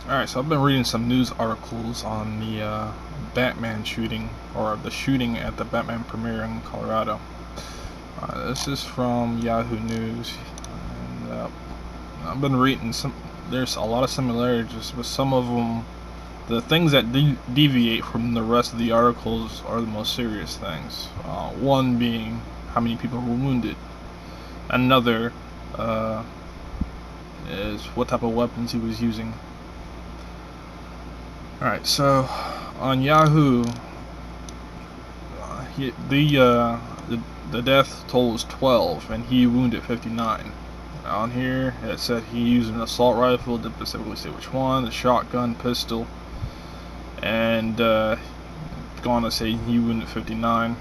Alright, so I've been reading some news articles on the Batman shooting, or the shooting at the Batman premiere in Colorado. This is from Yahoo News, and I've been reading some. There's a lot of similarities, but some of them, the things that deviate from the rest of the articles, are the most serious things. One being how many people were wounded. Another is what type of weapons he was using. Alright, so on Yahoo, the death toll was 12, and he wounded 59. On here, it said he used an assault rifle, didn't specifically say which one, a shotgun, pistol, and going to say he wounded 59.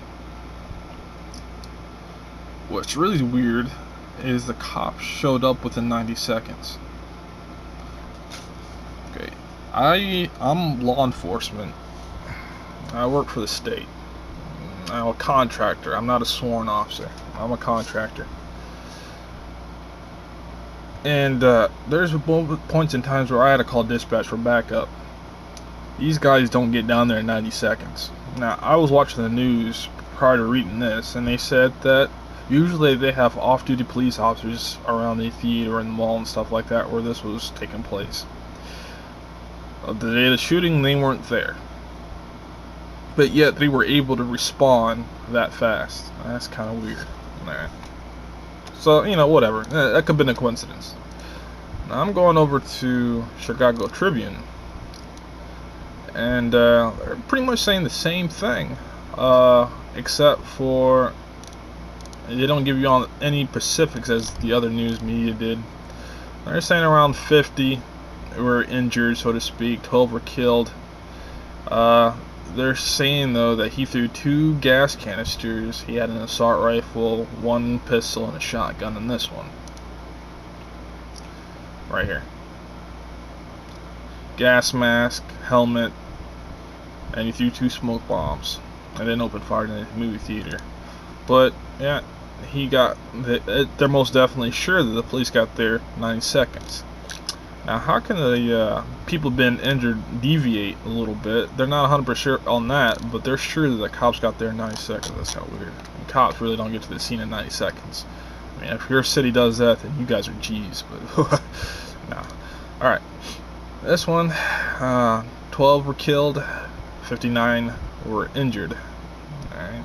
What's really weird is the cops showed up within 90 seconds. Okay, I'm law enforcement. I work for the state. I'm a contractor. I'm not a sworn officer. I'm a contractor. And there's points in times where I had to call dispatch for backup. These guys don't get down there in 90 seconds. Now, I was watching the news prior to reading this, and they said that usually they have off-duty police officers around the theater and the mall and stuff like that where this was taking place. The day of the shooting, they weren't there. But yet, they were able to respond that fast. That's kind of weird. Alright. So, whatever. That could have been a coincidence. Now, I'm going over to Chicago Tribune. And they're pretty much saying the same thing. Except for they don't give you all any specifics as the other news media did. They're saying around 50 were injured, so to speak. 12 were killed. They're saying, though, that he threw 2 gas canisters. He had an assault rifle, 1 pistol, and a shotgun in this one. Right here. Gas mask, helmet, and he threw 2 smoke bombs. And then opened fire in the movie theater. But, yeah, they're most definitely sure that the police got there 90 seconds. Now, how can the people been injured deviate a little bit? They're not 100% sure on that, but they're sure that the cops got there in 90 seconds. That's kind of weird. And cops really don't get to the scene in 90 seconds. I mean, if your city does that, then you guys are G's. But no. All right. This one, 12 were killed, 59 were injured. All right.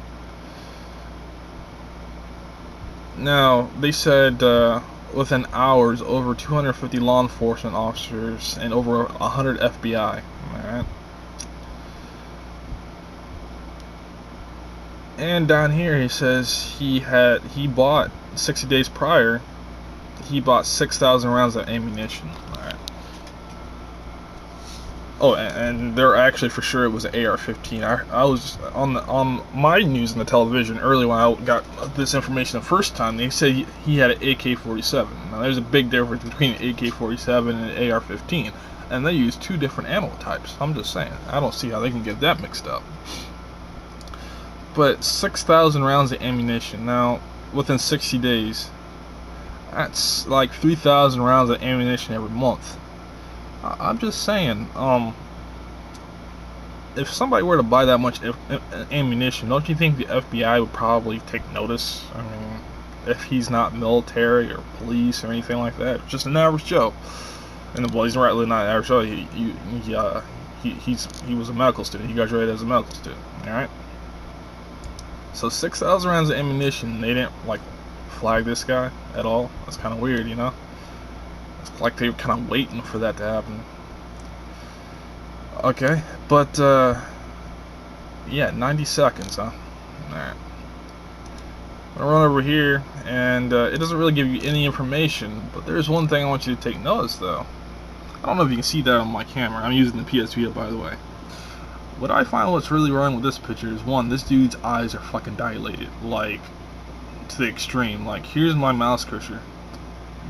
Now, they said within hours, over 250 law enforcement officers and over 100 FBI. Alright. And down here he says he bought 60 days prior, he bought 6,000 rounds of ammunition. Alright. Oh, and they're actually for sure it was an AR-15. I was on my news on the television early when I got this information the first time. They said he had an AK-47. Now there's a big difference between an AK-47 and an AR-15, and they use 2 different ammo types. I'm just saying, I don't see how they can get that mixed up. But 6,000 rounds of ammunition. Now within 60 days, that's like 3,000 rounds of ammunition every month. I'm just saying, if somebody were to buy that much ammunition, don't you think the FBI would probably take notice? I mean, if he's not military or police or anything like that, just an average Joe. And well, he's really not an average Joe. He was a medical student. He graduated as a medical student. All right. So 6,000 rounds of ammunition. They didn't flag this guy at all. That's kind of weird, you know. Like they were kind of waiting for that to happen. Okay, but yeah, 90 seconds, huh? Alright. I'm gonna run over here, and it doesn't really give you any information, but there's one thing I want you to take notice, though. I don't know if you can see that on my camera. I'm using the PS Vita, by the way. What I find what's really wrong with this picture is, one, this dude's eyes are fucking dilated, like, to the extreme. Like, here's my mouse cursor.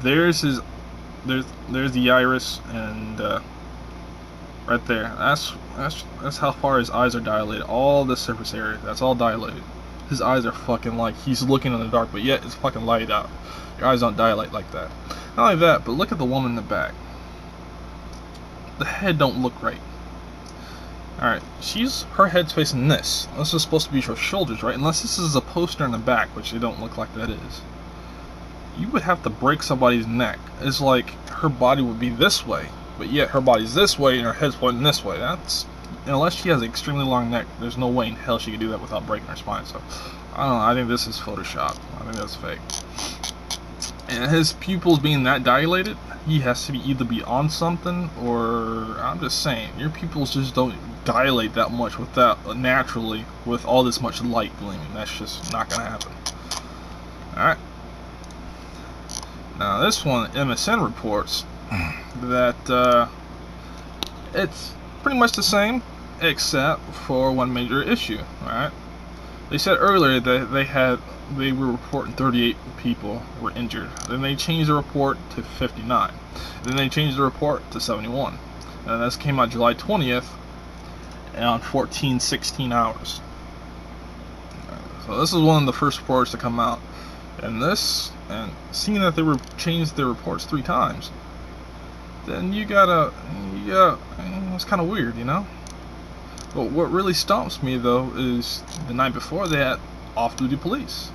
There's his... There's the iris, and right there. That's how far his eyes are dilated. All this surface area, that's all dilated. His eyes are fucking like he's looking in the dark, but yet it's fucking light out. Your eyes don't dilate like that. Not only that, but look at the woman in the back. the head don't look right. Alright, her head's facing this. This is supposed to be her shoulders, right? Unless this is a poster in the back, which they don't look like that is. You would have to break somebody's neck. It's like her body would be this way, but yet her body's this way and her head's pointing this way. Unless she has an extremely long neck, there's no way in hell she could do that without breaking her spine. So, I don't know, I think this is Photoshop. I think that's fake. And his pupils being that dilated, he has to either be on something, or I'm just saying, your pupils just don't dilate that much naturally with all this much light gleaming. That's just not gonna happen. Alright. Now this one, MSN reports that it's pretty much the same, except for one major issue. Alright. They said earlier that they were reporting 38 people were injured. Then they changed the report to 59. Then they changed the report to 71. And this came out July 20th on 14-16 hours. So this is one of the first reports to come out. And seeing that they were changed their reports 3 times, then it's kind of weird, you know? But what really stomps me though is the night before they had off-duty police.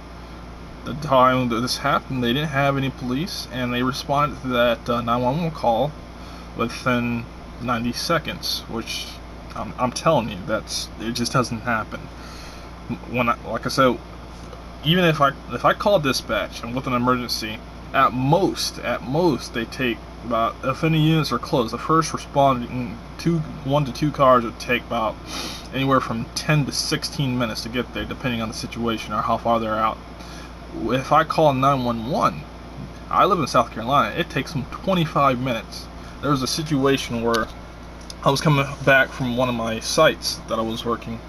The time that this happened, they didn't have any police, and they responded to that 911 call within 90 seconds, which I'm telling you, it just doesn't happen. Like I said, even if I call dispatch and with an emergency, at most they take about, if any units are closed, the first responding 1 to 2 cars would take about anywhere from 10 to 16 minutes to get there, depending on the situation or how far they're out. If I call 911, I live in South Carolina, it takes them 25 minutes. There was a situation where I was coming back from one of my sites that I was working.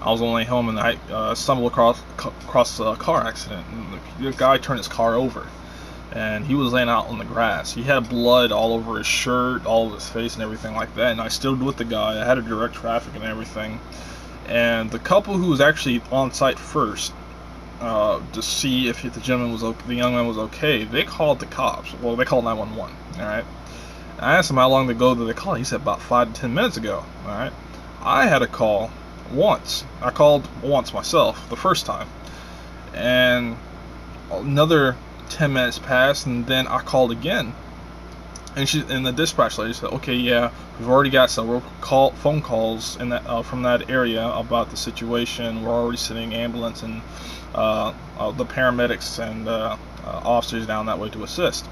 I was on the way home and I stumbled across a car accident, and the guy turned his car over, and he was laying out on the grass. He had blood all over his shirt, all over his face and everything like that, and I stood with the guy. I had to direct traffic and everything, and the couple who was actually on site first to see if the young man was okay, they called the cops. Well, they called 911. Alright, I asked him how long ago did they call. He said about 5 to 10 minutes ago. Alright, I had a call once. I called once myself, the first time, and another 10 minutes passed, and then I called again, and the dispatch lady said, okay, yeah, we've already got several phone calls from that area about the situation. We're already sending ambulance and the paramedics and officers down that way to assist.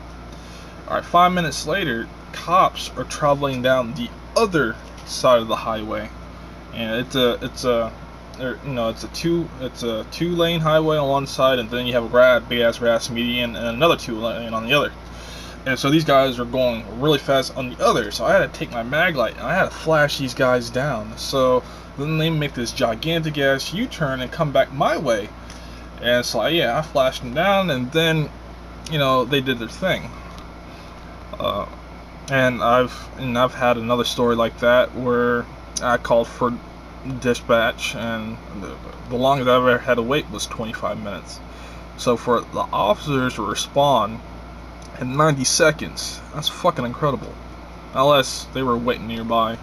Alright, 5 minutes later, cops are traveling down the other side of the highway, and it's a 2-lane highway on one side, and then you have a big ass grass median and another 2-lane on the other. And so these guys are going really fast on the other, so I had to take my mag light and I had to flash these guys down. So then they make this gigantic ass U-turn and come back my way, and so I flashed them down, and then they did their thing. And I've had another story like that where I called for dispatch, and the longest I ever had to wait was 25 minutes. So for the officers to respond in 90 seconds, that's fucking incredible. Unless they were waiting nearby.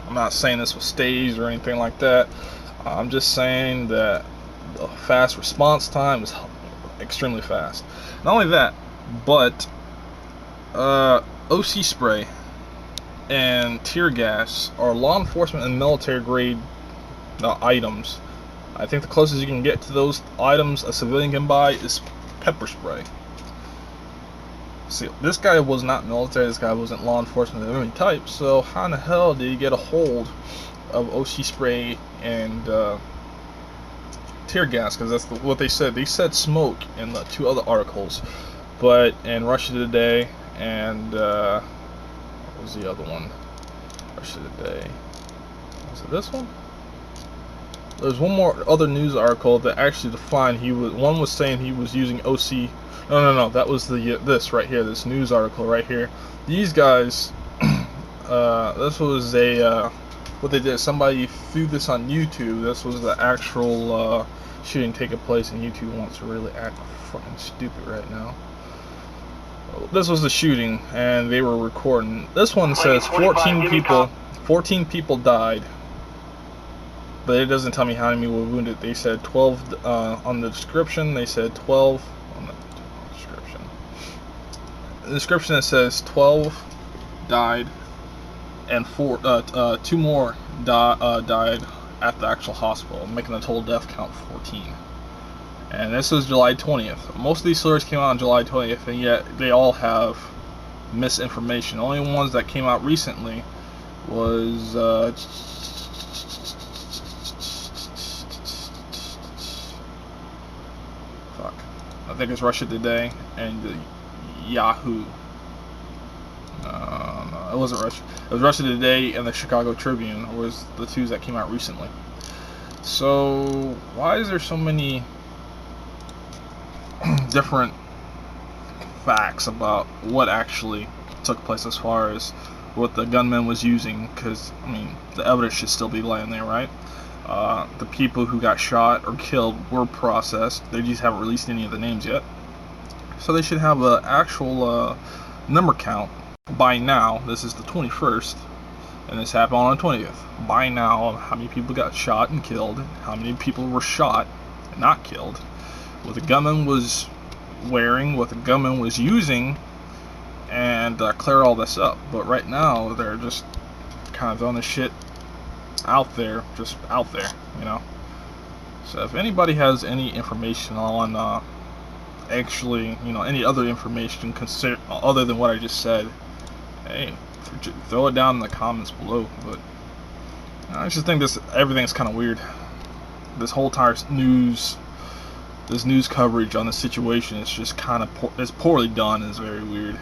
I'm not saying this was staged or anything like that. I'm just saying that the fast response time is extremely fast. Not only that, but OC spray and tear gas are law enforcement and military grade items. I think the closest you can get to those items a civilian can buy is pepper spray. See, this guy was not military, this guy wasn't law enforcement of any type, so how in the hell did he get a hold of OC spray and tear gas? Because that's what they said. They said smoke in the 2 other articles, but in Russia Today and what was the other one? Russia Today. Was it this one? There's one more other news article that actually defined one was saying he was using OC. No, that was this right here, this news article right here. These guys, this was what they did, somebody threw this on YouTube. This was the actual shooting taking place, and YouTube wants to really act fucking stupid right now. This was the shooting, and they were recording. This one says 14 people. 14 people died, but it doesn't tell me how many were wounded. They said 12 on the description. They said 12 on the description. In the description it says 12 died, and 2 more died at the actual hospital, making the total death count 14. And this was July 20th. Most of these stories came out on July 20th, and yet they all have misinformation. The only ones that came out recently was I think it's Russia Today and Yahoo. No, it wasn't Russia. It was Russia Today and the Chicago Tribune was the two that came out recently. So why is there so many different facts about what actually took place as far as what the gunman was using? Because I mean, the evidence should still be laying there, right? The people who got shot or killed were processed. They just haven't released any of the names yet, so they should have an actual number count by now. This is the 21st, and this happened on the 20th. By now, how many people got shot and killed, how many people were shot and not killed, what the gunman was wearing, what the gunman was using, and clear all this up. But right now, they're just kind of throwing this shit out there, just out there, you know. So if anybody has any information on actually, you know, any other information other than what I just said, hey, throw it down in the comments below. But I just think everything's kind of weird. This whole entire news coverage on the situation is just kind of it's poorly done. It's very weird.